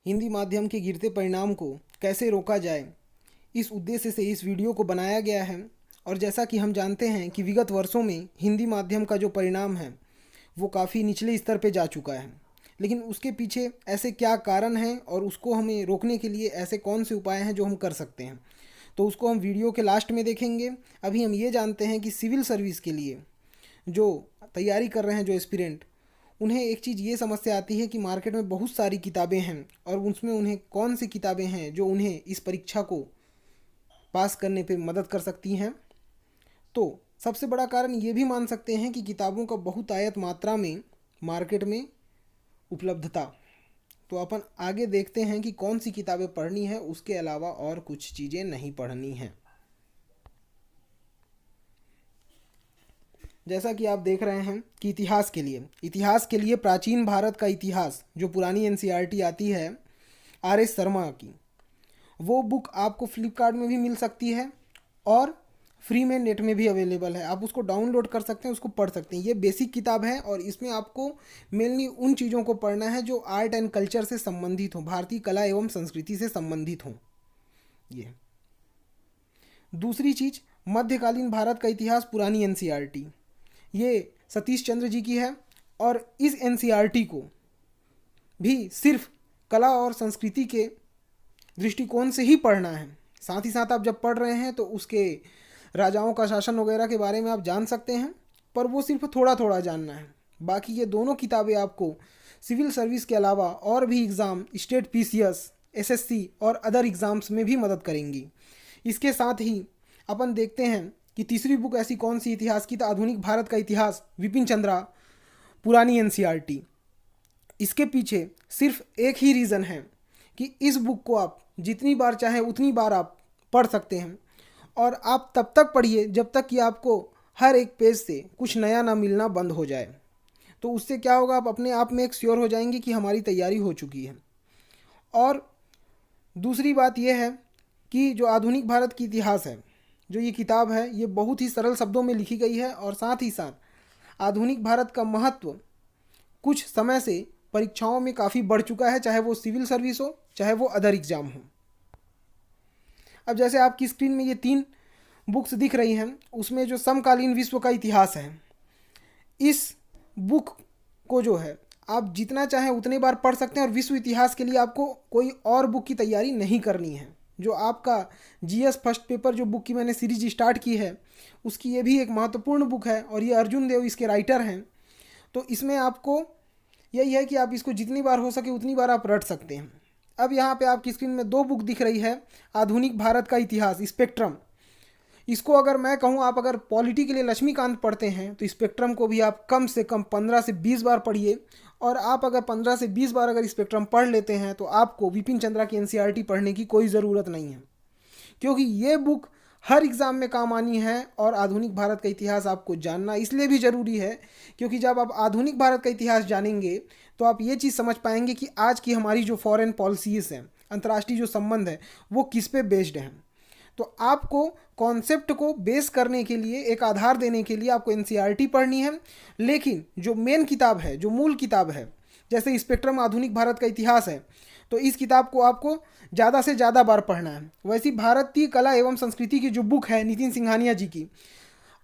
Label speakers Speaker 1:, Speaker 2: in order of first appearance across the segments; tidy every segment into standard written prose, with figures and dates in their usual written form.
Speaker 1: हिंदी माध्यम के गिरते परिणाम को कैसे रोका जाए, इस उद्देश्य से इस वीडियो को बनाया गया है। और जैसा कि हम जानते हैं कि विगत वर्षों में हिंदी माध्यम का जो परिणाम है वो काफ़ी निचले स्तर पे जा चुका है। लेकिन उसके पीछे ऐसे क्या कारण हैं और उसको हमें रोकने के लिए ऐसे कौन से उपाय हैं जो हम कर सकते हैं, तो उसको हम वीडियो के लास्ट में देखेंगे। अभी हम ये जानते हैं कि सिविल सर्विस के लिए जो तैयारी कर रहे हैं, जो एस्पिरेंट, उन्हें एक चीज़ ये समस्या आती है कि मार्केट में बहुत सारी किताबें हैं और उसमें उन्हें कौन सी किताबें हैं जो उन्हें इस परीक्षा को पास करने पे मदद कर सकती हैं। तो सबसे बड़ा कारण ये भी मान सकते हैं कि किताबों का बहुतायत मात्रा में मार्केट में उपलब्धता। तो अपन आगे देखते हैं कि कौन सी किताबें पढ़नी है, उसके अलावा और कुछ चीज़ें नहीं पढ़नी हैं। जैसा कि आप देख रहे हैं कि इतिहास के लिए प्राचीन भारत का इतिहास, जो पुरानी एनसीईआरटी आती है आर.एस. शर्मा की, वो बुक आपको फ्लिपकार्ट में भी मिल सकती है और फ्री में नेट में भी अवेलेबल है। आप उसको डाउनलोड कर सकते हैं, उसको पढ़ सकते हैं। ये बेसिक किताब है और इसमें आपको मेनली उन चीज़ों को पढ़ना है जो आर्ट एंड कल्चर से संबंधित हों, भारतीय कला एवं संस्कृति से संबंधित हों। ये दूसरी चीज़, मध्यकालीन भारत का इतिहास पुरानी एनसीईआरटी, ये सतीश चंद्र जी की है और इस एनसीईआरटी को भी सिर्फ कला और संस्कृति के दृष्टिकोण से ही पढ़ना है। साथ ही साथ आप जब पढ़ रहे हैं तो उसके राजाओं का शासन वगैरह के बारे में आप जान सकते हैं, पर वो सिर्फ थोड़ा थोड़ा जानना है। बाकी ये दोनों किताबें आपको सिविल सर्विस के अलावा और भी एग्ज़ाम, स्टेट पीसीएस, एसएससी और अदर एग्ज़ाम्स में भी मदद करेंगी। इसके साथ ही अपन देखते हैं कि तीसरी बुक ऐसी कौन सी इतिहास की, तो आधुनिक भारत का इतिहास, विपिन चंद्रा, पुरानी एनसीईआरटी। इसके पीछे सिर्फ एक ही रीज़न है कि इस बुक को आप जितनी बार चाहे उतनी बार आप पढ़ सकते हैं और आप तब तक पढ़िए जब तक कि आपको हर एक पेज से कुछ नया ना मिलना बंद हो जाए। तो उससे क्या होगा, आप अपने आप में एक श्योर हो जाएंगे कि हमारी तैयारी हो चुकी है। और दूसरी बात यह है कि जो आधुनिक भारत की इतिहास है, जो ये किताब है, ये बहुत ही सरल शब्दों में लिखी गई है और साथ ही साथ आधुनिक भारत का महत्व कुछ समय से परीक्षाओं में काफ़ी बढ़ चुका है, चाहे वो सिविल सर्विस हो, चाहे वो अदर एग्ज़ाम हो। अब जैसे आपकी स्क्रीन में ये 3 बुक्स दिख रही हैं, उसमें जो समकालीन विश्व का इतिहास है, इस बुक को जो है आप जितना चाहें उतने बार पढ़ सकते हैं और विश्व इतिहास के लिए आपको कोई और बुक की तैयारी नहीं करनी है। जो आपका जीएस फर्स्ट पेपर जो बुक की मैंने सीरीज स्टार्ट की है, उसकी ये भी एक महत्वपूर्ण बुक है और ये अर्जुन देव इसके राइटर हैं। तो इसमें आपको यही है कि आप इसको जितनी बार हो सके उतनी बार आप रट सकते हैं। अब यहाँ पे आपकी स्क्रीन में 2 बुक दिख रही है, आधुनिक भारत का इतिहास, स्पेक्ट्रम। इसको अगर मैं कहूँ, आप अगर पॉलिटी के लिए लक्ष्मीकांत पढ़ते हैं तो स्पेक्ट्रम को भी आप कम से कम 15 से 20 बार पढ़िए। और आप अगर 15 से 20 बार अगर स्पेक्ट्रम पढ़ लेते हैं तो आपको विपिन चंद्रा की एनसीईआरटी पढ़ने की कोई ज़रूरत नहीं है, क्योंकि ये बुक हर एग्ज़ाम में काम आनी है। और आधुनिक भारत का इतिहास आपको जानना इसलिए भी ज़रूरी है क्योंकि जब आप आधुनिक भारत का इतिहास जानेंगे तो आप ये चीज़ समझ पाएंगे कि आज की हमारी जो फॉरेन पॉलिसीज़ हैं, अंतर्राष्ट्रीय जो संबंध है, वो किस पे बेस्ड हैं। तो आपको कॉन्सेप्ट को बेस करने के लिए, एक आधार देने के लिए आपको एनसीईआरटी पढ़नी है। लेकिन जो मेन किताब है, जो मूल किताब है, जैसे स्पेक्ट्रम आधुनिक भारत का इतिहास है, तो इस किताब को आपको ज़्यादा से ज़्यादा बार पढ़ना है। वैसी भारतीय कला एवं संस्कृति की जो बुक है नितिन सिंघानिया जी की,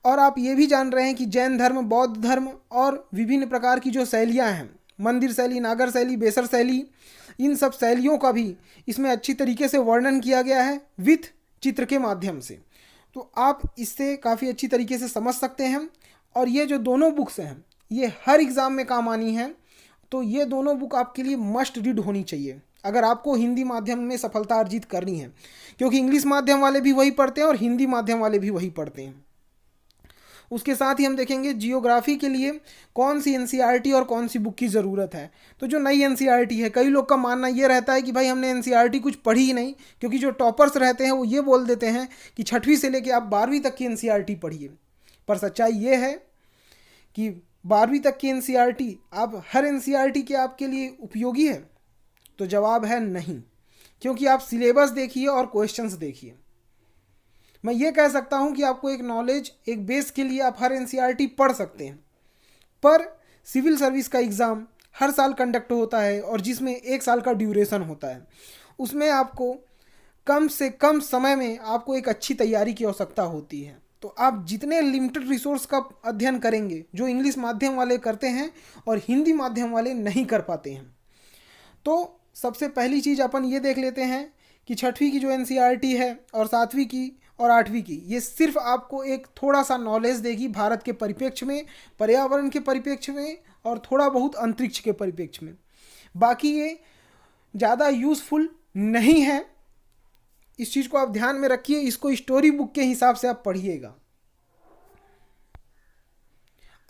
Speaker 1: और आप ये भी जान रहे हैं कि जैन धर्म, बौद्ध धर्म और विभिन्न प्रकार की जो शैलियाँ हैं, मंदिर शैली, नागर शैली, बेसर शैली, इन सब शैलियों का भी इसमें अच्छी तरीके से वर्णन किया गया है विथ चित्र के माध्यम से। तो आप इससे काफ़ी अच्छी तरीके से समझ सकते हैं। और ये जो दोनों बुक्स हैं ये हर एग्ज़ाम में काम आनी है, तो ये दोनों बुक आपके लिए मस्ट रीड होनी चाहिए अगर आपको हिंदी माध्यम में सफलता अर्जित करनी है, क्योंकि इंग्लिश माध्यम वाले भी वही पढ़ते हैं और हिंदी माध्यम वाले भी वही पढ़ते हैं। उसके साथ ही हम देखेंगे जियोग्राफी के लिए कौन सी एनसीईआरटी और कौन सी बुक की ज़रूरत है। तो जो नई एनसीईआरटी है, कई लोग का मानना ये रहता है कि भाई हमने एनसीईआरटी कुछ पढ़ी ही नहीं, क्योंकि जो टॉपर्स रहते हैं वो ये बोल देते हैं कि 6वीं से लेकर आप 12वीं तक की एनसीईआरटी पढ़िए। पर सच्चाई ये है कि 12वीं तक की एनसीईआरटी, आप हर एनसीईआरटी के आपके लिए उपयोगी है? तो जवाब है नहीं, क्योंकि आप सिलेबस देखिए और क्वेश्चंस देखिए। मैं ये कह सकता हूँ कि आपको एक नॉलेज, एक बेस के लिए आप हर एनसीईआरटी पढ़ सकते हैं, पर सिविल सर्विस का एग्ज़ाम हर साल कंडक्ट होता है और जिसमें 1 साल का ड्यूरेशन होता है। उसमें आपको कम से कम समय में आपको एक अच्छी तैयारी की आवश्यकता होती है। तो आप जितने लिमिटेड रिसोर्स का अध्ययन करेंगे, जो इंग्लिश माध्यम वाले करते हैं और हिंदी माध्यम वाले नहीं कर पाते हैं। तो सबसे पहली चीज़ अपन ये देख लेते हैं कि छठवीं की जो एनसीईआरटी है और 7वीं की और 8वीं की, ये सिर्फ आपको एक थोड़ा सा नॉलेज देगी भारत के परिप्रेक्ष्य में, पर्यावरण के परिप्रेक्ष्य में और थोड़ा बहुत अंतरिक्ष के परिप्रेक्ष्य में। बाकी ये ज़्यादा यूज़फुल नहीं है। इस चीज़ को आप ध्यान में रखिए, इसको स्टोरी बुक के हिसाब से आप पढ़िएगा।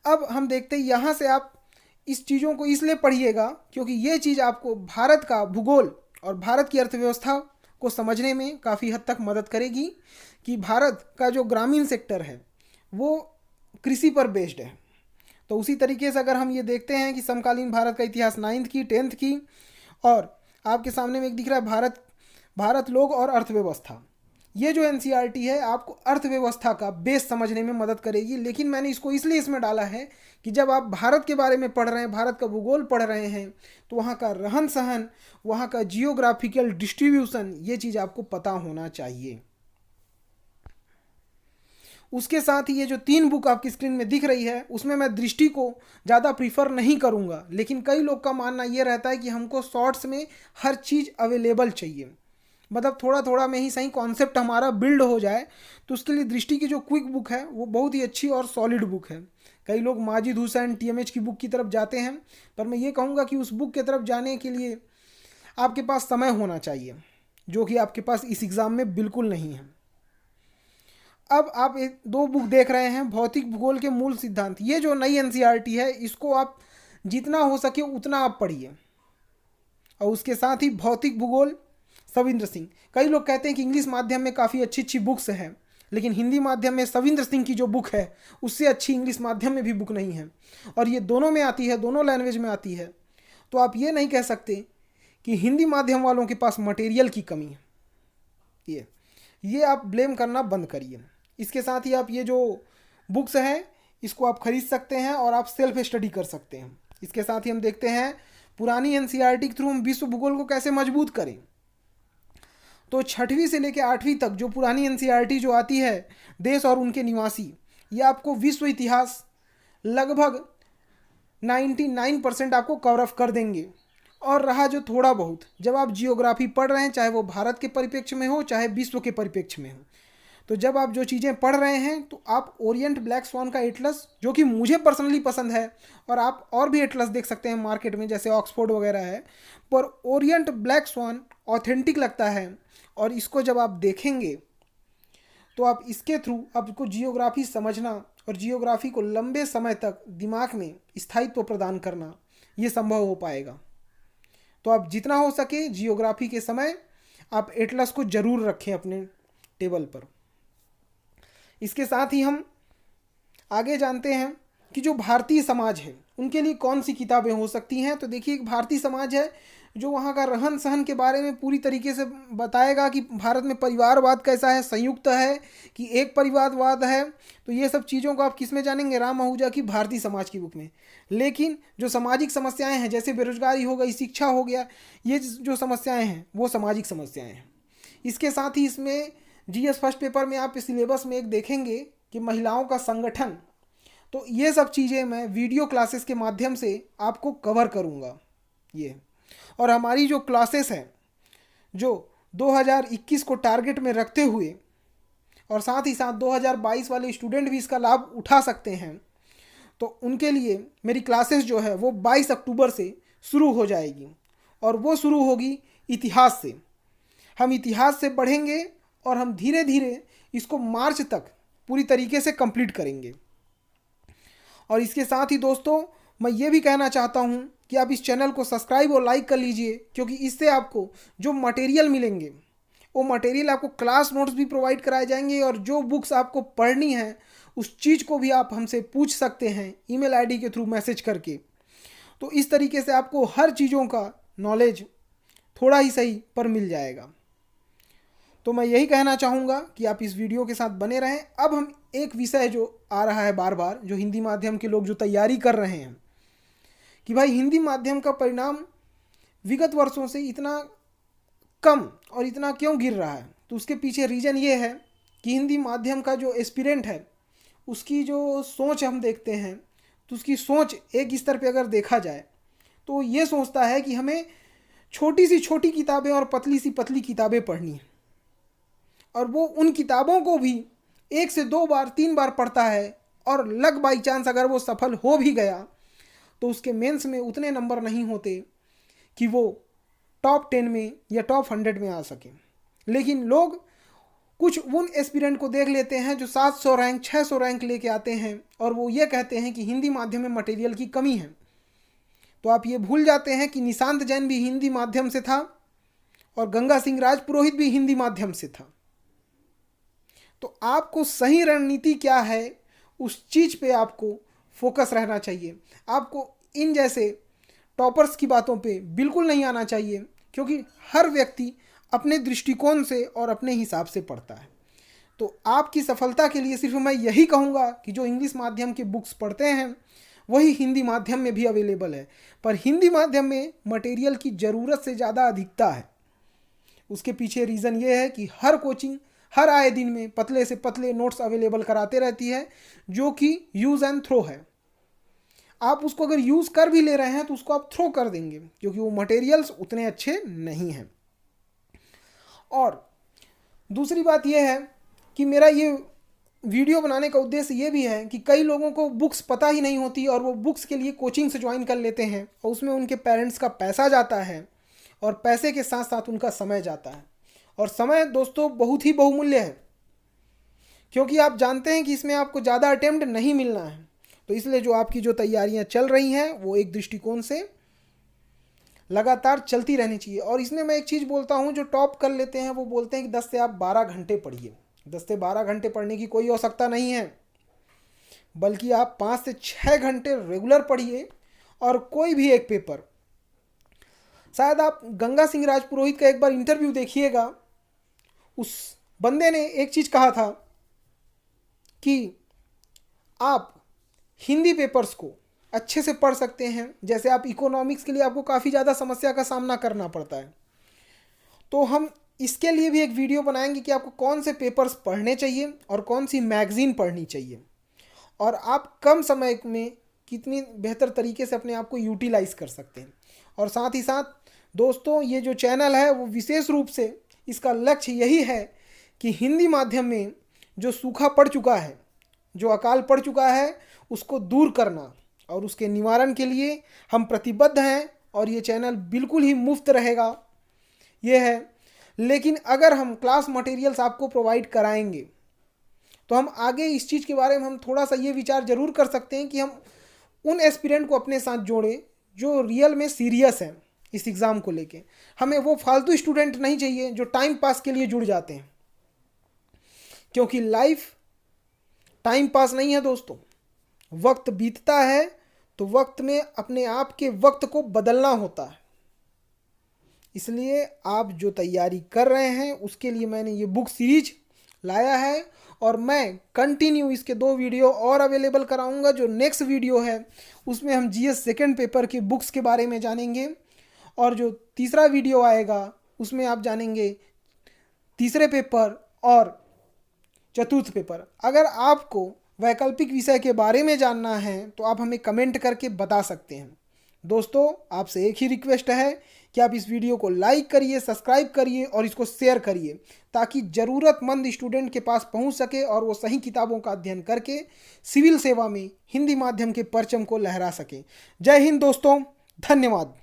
Speaker 1: अब हम देखते हैं, यहाँ से आप इस चीज़ों को इसलिए पढ़िएगा क्योंकि ये चीज़ आपको भारत का भूगोल और भारत की अर्थव्यवस्था को समझने में काफ़ी हद तक मदद करेगी कि भारत का जो ग्रामीण सेक्टर है वो कृषि पर बेस्ड है। तो उसी तरीके से अगर हम ये देखते हैं कि समकालीन भारत का इतिहास 9th की 10th की, और आपके सामने में एक दिख रहा है भारत लोग और अर्थव्यवस्था। ये जो एनसीईआरटी है आपको अर्थव्यवस्था का बेस समझने में मदद करेगी। लेकिन मैंने इसको इसलिए इसमें डाला है कि जब आप भारत के बारे में पढ़ रहे हैं, भारत का भूगोल पढ़ रहे हैं, तो वहाँ का रहन सहन, वहाँ का जियोग्राफिकल डिस्ट्रीब्यूशन, ये चीज़ आपको पता होना चाहिए। उसके साथ ही ये जो 3 बुक आपकी स्क्रीन में दिख रही है उसमें मैं दृष्टि को ज़्यादा प्रीफर नहीं करूँगा, लेकिन कई लोग का मानना ये रहता है कि हमको शॉर्ट्स में हर चीज़ अवेलेबल चाहिए, मतलब थोड़ा थोड़ा में ही सही कॉन्सेप्ट हमारा बिल्ड हो जाए। तो उसके लिए दृष्टि की जो क्विक बुक है वो बहुत ही अच्छी और सॉलिड बुक है। कई लोग माजिद हुसैन टीएमएच की बुक की तरफ जाते हैं, पर मैं ये कहूँगा कि उस बुक की तरफ जाने के लिए आपके पास समय होना चाहिए, जो कि आपके पास इस एग्ज़ाम में बिल्कुल नहीं है। अब आप 2 बुक देख रहे हैं, भौतिक भूगोल के मूल सिद्धांत। ये जो नई एनसीईआरटी है इसको आप जितना हो सके उतना आप पढ़िए, और उसके साथ ही भौतिक भूगोल सविंद्र सिंह। कई लोग कहते हैं कि इंग्लिश माध्यम में काफ़ी अच्छी अच्छी बुक्स हैं, लेकिन हिंदी माध्यम में सविंद्र सिंह की जो बुक है उससे अच्छी इंग्लिश माध्यम में भी बुक नहीं है, और ये दोनों में आती है, दोनों लैंग्वेज में आती है। तो आप ये नहीं कह सकते कि हिंदी माध्यम वालों के पास मटेरियल की कमी है। ये आप ब्लेम करना बंद करिए। इसके साथ ही आप ये जो बुक्स हैं इसको आप खरीद सकते हैं और आप सेल्फ स्टडी कर सकते हैं। इसके साथ ही हम देखते हैं पुरानी एनसीईआरटी के थ्रू हम विश्व भूगोल को कैसे मजबूत करें। तो 6वीं से लेकर 8वीं तक जो पुरानी एनसीईआरटी जो आती है, देश और उनके निवासी, ये आपको विश्व इतिहास लगभग 99% आपको कवर अप कर देंगे। और रहा जो थोड़ा बहुत, जब आप जियोग्राफी पढ़ रहे हैं, चाहे वो भारत के परिप्रेक्ष्य में हो चाहे विश्व के परिप्रेक्ष्य में हो, तो जब आप जो चीज़ें पढ़ रहे हैं तो आप ओरिएंट ब्लैक स्वान का एटलस, जो कि मुझे पर्सनली पसंद है, और आप और भी एटलस देख सकते हैं मार्केट में जैसे ऑक्सफोर्ड वगैरह है, पर ओरिएंट ब्लैक स्वान ऑथेंटिक लगता है। और इसको जब आप देखेंगे तो आप इसके थ्रू आपको जियोग्राफी समझना और जियोग्राफी को लंबे समय तक दिमाग में स्थायित्व प्रदान करना ये संभव हो पाएगा। तो आप जितना हो सके जियोग्राफी के समय आप एटलस को ज़रूर रखें अपने टेबल पर। इसके साथ ही हम आगे जानते हैं कि जो भारतीय समाज है उनके लिए कौन सी किताबें हो सकती हैं। तो देखिए, एक भारतीय समाज है जो वहाँ का रहन सहन के बारे में पूरी तरीके से बताएगा कि भारत में परिवारवाद कैसा है, संयुक्त है कि एक परिवारवाद है। तो ये सब चीज़ों को आप किस में जानेंगे? राम आहूजा की भारतीय समाज की बुक में। लेकिन जो सामाजिक समस्याएं हैं जैसे बेरोजगारी हो गई, शिक्षा हो गया, ये जो समस्याएं हैं वो सामाजिक समस्याएं हैं। इसके साथ ही इसमें जीएस फर्स्ट पेपर में आप सिलेबस में एक देखेंगे कि महिलाओं का संगठन। तो ये सब चीज़ें मैं वीडियो क्लासेस के माध्यम से आपको कवर करूँगा ये। और हमारी जो क्लासेस हैं जो 2021 को टारगेट में रखते हुए, और साथ ही साथ 2022 वाले स्टूडेंट भी इसका लाभ उठा सकते हैं, तो उनके लिए मेरी क्लासेस जो है वो 22 अक्टूबर से शुरू हो जाएगी। और वो शुरू होगी इतिहास से। हम इतिहास से पढ़ेंगे और हम धीरे धीरे इसको मार्च तक पूरी तरीके से कंप्लीट करेंगे। और इसके साथ ही दोस्तों मैं ये भी कहना चाहता हूँ कि आप इस चैनल को सब्सक्राइब और लाइक कर लीजिए, क्योंकि इससे आपको जो मटेरियल मिलेंगे वो मटेरियल आपको क्लास नोट्स भी प्रोवाइड कराए जाएंगे, और जो बुक्स आपको पढ़नी है उस चीज़ को भी आप हमसे पूछ सकते हैं ईमेल आईडी के थ्रू मैसेज करके। तो इस तरीके से आपको हर चीज़ों का नॉलेज थोड़ा ही सही पर मिल जाएगा। तो मैं यही कहना चाहूँगा कि आप इस वीडियो के साथ बने रहें। अब हम एक विषय जो आ रहा है बार बार, जो हिंदी माध्यम के लोग जो तैयारी कर रहे हैं, कि भाई हिंदी माध्यम का परिणाम विगत वर्षों से इतना कम और इतना क्यों गिर रहा है। तो उसके पीछे रीज़न ये है कि हिंदी माध्यम का जो एस्पिरेंट है उसकी जो सोच हम देखते हैं, तो उसकी सोच एक स्तर पे अगर देखा जाए तो ये सोचता है कि हमें छोटी सी छोटी किताबें और पतली सी पतली किताबें पढ़नी है, और वो उन किताबों को भी 1 से 2 बार 3 बार पढ़ता है, और लक बाई चांस अगर वो सफल हो भी गया तो उसके मेंस में उतने नंबर नहीं होते कि वो टॉप 10 में या टॉप 100 में आ सके। लेकिन लोग कुछ उन एस्पिरेंट को देख लेते हैं जो 700 रैंक 600 रैंक लेके आते हैं, और वो ये कहते हैं कि हिंदी माध्यम में मटेरियल की कमी है। तो आप ये भूल जाते हैं कि निशांत जैन भी हिंदी माध्यम से था और गंगा सिंह राजपुरोहित भी हिंदी माध्यम से था। तो आपको सही रणनीति क्या है उस चीज़ पे आपको फोकस रहना चाहिए। आपको इन जैसे टॉपर्स की बातों पे बिल्कुल नहीं आना चाहिए, क्योंकि हर व्यक्ति अपने दृष्टिकोण से और अपने हिसाब से पढ़ता है। तो आपकी सफलता के लिए सिर्फ मैं यही कहूँगा कि जो इंग्लिश माध्यम के बुक्स पढ़ते हैं वही हिंदी माध्यम में भी अवेलेबल है, पर हिंदी माध्यम में मटेरियल की ज़रूरत से ज़्यादा अधिकता है। उसके पीछे रीज़न ये है कि हर कोचिंग हर आए दिन में पतले से पतले नोट्स अवेलेबल कराते रहती है, जो कि यूज़ एंड थ्रो है। आप उसको अगर यूज़ कर भी ले रहे हैं तो उसको आप थ्रो कर देंगे, क्योंकि वो मटेरियल्स उतने अच्छे नहीं हैं। और दूसरी बात यह है कि मेरा ये वीडियो बनाने का उद्देश्य ये भी है कि कई लोगों को बुक्स पता ही नहीं होती और वो बुक्स के लिए कोचिंग से ज्वाइन कर लेते हैं, और उसमें उनके पेरेंट्स का पैसा जाता है और पैसे के साथ साथ उनका समय जाता है। और समय दोस्तों बहुत ही बहुमूल्य है, क्योंकि आप जानते हैं कि इसमें आपको ज़्यादा अटेम्प्ट नहीं मिलना है। तो इसलिए जो आपकी जो तैयारियां चल रही हैं वो एक दृष्टिकोण से लगातार चलती रहनी चाहिए। और इसमें मैं एक चीज़ बोलता हूँ, जो टॉप कर लेते हैं वो बोलते हैं कि 10 से आप 12 घंटे पढ़िए। 10 से 12 घंटे पढ़ने की कोई आवश्यकता नहीं है, बल्कि आप 5 से 6 घंटे रेगुलर पढ़िए। और कोई भी एक पेपर, शायद आप गंगा सिंह राजपुरोहित का एक बार इंटरव्यू देखिएगा, उस बंदे ने एक चीज़ कहा था कि आप हिंदी पेपर्स को अच्छे से पढ़ सकते हैं। जैसे आप इकोनॉमिक्स के लिए आपको काफ़ी ज़्यादा समस्या का सामना करना पड़ता है, तो हम इसके लिए भी एक वीडियो बनाएंगे कि आपको कौन से पेपर्स पढ़ने चाहिए और कौन सी मैगज़ीन पढ़नी चाहिए, और आप कम समय में कितनी बेहतर तरीके से अपने आप को यूटिलाइज़ कर सकते हैं। और साथ ही साथ दोस्तों, ये जो चैनल है वो विशेष रूप से इसका लक्ष्य यही है कि हिंदी माध्यम में जो सूखा पड़ चुका है, जो अकाल पड़ चुका है, उसको दूर करना, और उसके निवारण के लिए हम प्रतिबद्ध हैं। और ये चैनल बिल्कुल ही मुफ्त रहेगा, ये है। लेकिन अगर हम क्लास मटेरियल्स आपको प्रोवाइड कराएंगे तो हम आगे इस चीज़ के बारे में हम थोड़ा सा ये विचार ज़रूर कर सकते हैं कि हम उन एस्पिरेंट को अपने साथ जोड़ें जो रियल में सीरियस हैं इस एग्ज़ाम को लेके। हमें वो फालतू स्टूडेंट नहीं चाहिए जो टाइम पास के लिए जुड़ जाते हैं, क्योंकि लाइफ टाइम पास नहीं है दोस्तों। वक्त बीतता है तो वक्त में अपने आप के वक्त को बदलना होता है। इसलिए आप जो तैयारी कर रहे हैं उसके लिए मैंने ये बुक सीरीज लाया है, और मैं कंटिन्यू इसके 2 वीडियो और अवेलेबल कराऊंगा। जो नेक्स्ट वीडियो है उसमें हम जीएस सेकंड पेपर के बुक्स के बारे में जानेंगे, और जो तीसरा वीडियो आएगा उसमें आप जानेंगे तीसरे पेपर और चतुर्थ पेपर। अगर आपको वैकल्पिक विषय के बारे में जानना है तो आप हमें कमेंट करके बता सकते हैं। दोस्तों, आपसे एक ही रिक्वेस्ट है कि आप इस वीडियो को लाइक करिए, सब्सक्राइब करिए और इसको शेयर करिए, ताकि ज़रूरतमंद स्टूडेंट के पास पहुंच सके और वो सही किताबों का अध्ययन करके सिविल सेवा में हिंदी माध्यम के परचम को लहरा सके। जय हिंद दोस्तों, धन्यवाद।